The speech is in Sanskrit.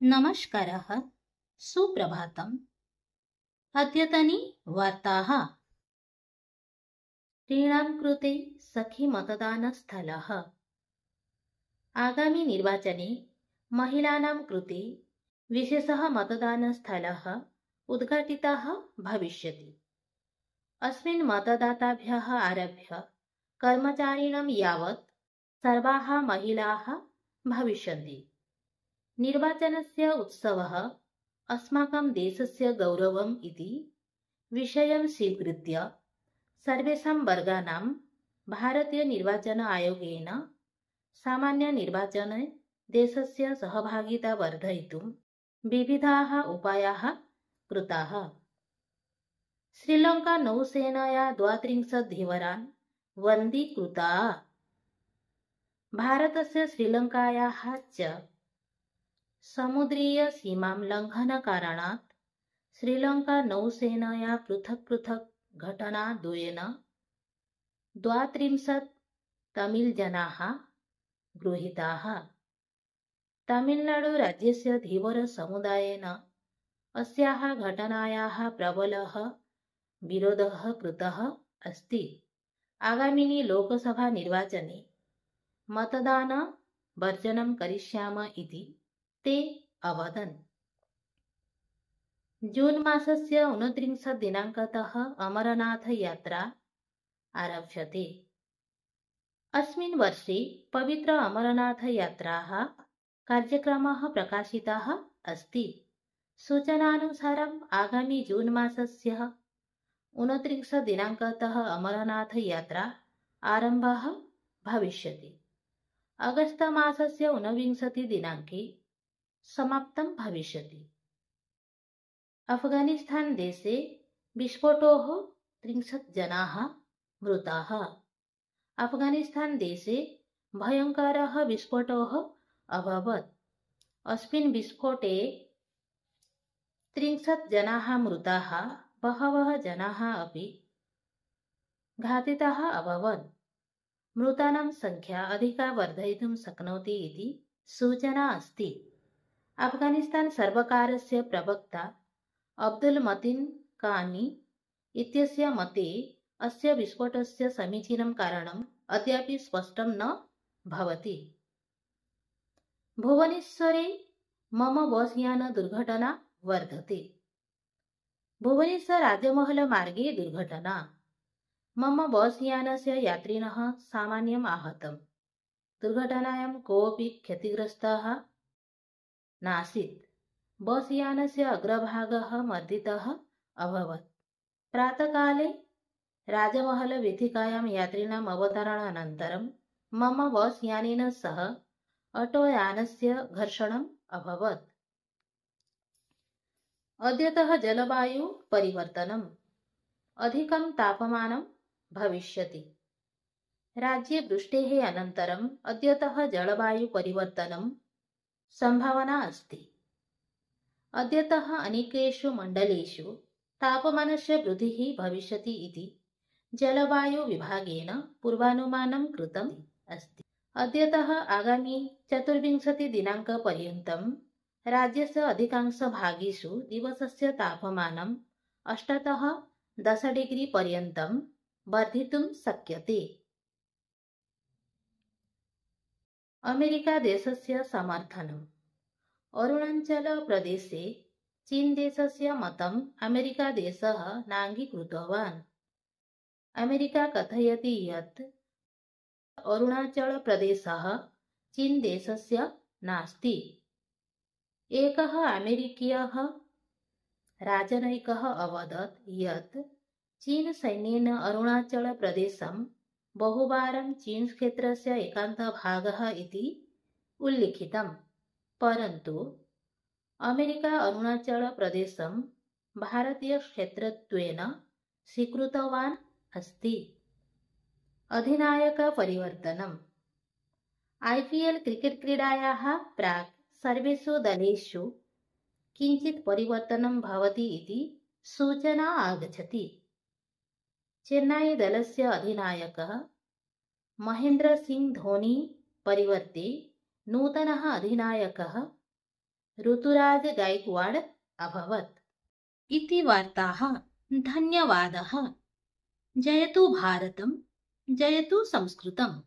नमस्कारः, सुप्रभातम्। अद्यतनी वार्ताः। स्त्रीणां कृते सखीमतदानस्थलः। आगामि निर्वाचने महिलानां कृते विशेषः मतदानस्थलः उद्घाटितः भविष्यति। अस्मिन् मतदाताभ्यः आरभ्य कर्मचारिणां यावत् सर्वाः महिलाः भविष्यन्ति। निर्वाचनस्य उत्सवः अस्माकं देशस्य गौरवम् इति विषयं स्वीकृत्य सर्वेषां वर्गाणां भारतीयनिर्वाचन आयोगेन सामान्यनिर्वाचने देशस्य सहभागिता वर्धयितुं विविधाः उपायाः कृताः। श्रीलङ्कानौसेनया 32 धीवरान् वन्दीकृताः। भारतस्य श्रीलङ्कायाः च समुद्रीयसीमां लङ्घनकारणात् श्रीलङ्कानौसेनया पृथक् घटनाद्वयेन 32 तमिळ्जनाः गृहीताः। तमिळ्नाडुराज्यस्य धीवरसमुदायेन अस्याः घटनायाः प्रबलः विरोधः कृतः अस्ति। आगामिनि लोकसभानिर्वाचने मतदानवर्जनं करिष्याम इति ते अवदन्। जून् मासस्य 29 दिनाङ्कतः अमरनाथयात्रा आरभ्यते। अस्मिन् वर्षे पवित्र अमरनाथयात्राः कार्यक्रमः प्रकाशितः अस्ति। सूचनानुसारम् आगामि जून् मासस्य 29 दिनाङ्कतः अमरनाथयात्रा आरम्भः भविष्यति। अगस्त मासस्य 29 दिनाङ्के समाप्तं भविष्यति। अफगानिस्तान देशे विस्फोटोः 30 जनाः मृताः। अफगानिस्तान देशे भयङ्करः विस्फोटः अभवत्। अस्मिन् विस्फोटे 30 जनाः मृताः, बहवः जनाः अपि घातिताः अभवन्। मृतानां संख्या अधिका वर्धयितुं शक्नोति इति सूचना अस्ति। अफगानिस्तान सर्वकारस्य प्रवक्ता अब्दुल मतीन कानी इत्यस्य मते अस्य विस्फोटस्य समीचीनं कारणम् अद्यापि स्पष्टं न भवति। भुवनेश्वरे मम बसयान दुर्घटना वर्धते। भुवनेश्वर राजमहल मार्गे दुर्घटना। मम बसयानस्य यात्रिणः सामान्यम् आहतम्। दुर्घटनायां कोऽपि क्षतिग्रस्तः नासीत्। बसयानस्य अग्रभागः मर्दितः अभवत्। प्रातःकाले राजमहलवीथिकायां यात्रिणाम् अवतरणानन्तरं मम बसयानेन सह ऑटोयानस्य घर्षणम् अभवत्। अद्यतः जलवायु परिवर्तनम्। अधिकं तापमानं भविष्यति। राज्ये वृष्टेः अनन्तरम् अद्यतः जलवायु परिवर्तनं सम्भावना अस्ति। अद्यतः अनेकेषु मण्डलेषु तापमानस्य वृद्धिः भविष्यति इति जलवायुविभागेन पूर्वानुमानं कृतम् अस्ति। अद्यतः आगामि 24 दिनाङ्कपर्यन्तं राज्यस्य अधिकांशभागेषु दिवसस्य तापमानं 8 तः 10 डिग्री पर्यन्तं वर्धितुं शक्यते। अमेरिकादेशस्य समर्थनम्। अरुणाचलप्रदेशे चीनदेशस्य मतम् अमेरिकादेशः नाङ्गीकृतवान्। अमेरिका कथयति यत् अरुणाचलप्रदेशः चीनदेशस्य नास्ति। एकः अमेरिकीयः राजनयिकः अवदत् यत् चीनसैन्येन अरुणाचलप्रदेशं बहुवारं चीनक्षेत्रस्य एकान्तभागः इति उल्लिखितम्, परन्तु अमेरिका अरुणाचलप्रदेशं भारतीयक्षेत्रत्वेन स्वीकृतवान् अस्ति। अधिनायकपरिवर्तनम्। IPL क्रिकेट् क्रीडायाः प्राक् सर्वेषु दलेषु किञ्चित् परिवर्तनं भवति इति सूचना आगच्छति। चेन्नईदलस्य अधिनायकः महेन्द्रसिंह धोनी परिवर्ते नूतनः अधिनायकः ऋतुराज गायकवाड अभवत् इति वार्ताः। धन्यवादः। जयतु भारतं, जयतु संस्कृतम्।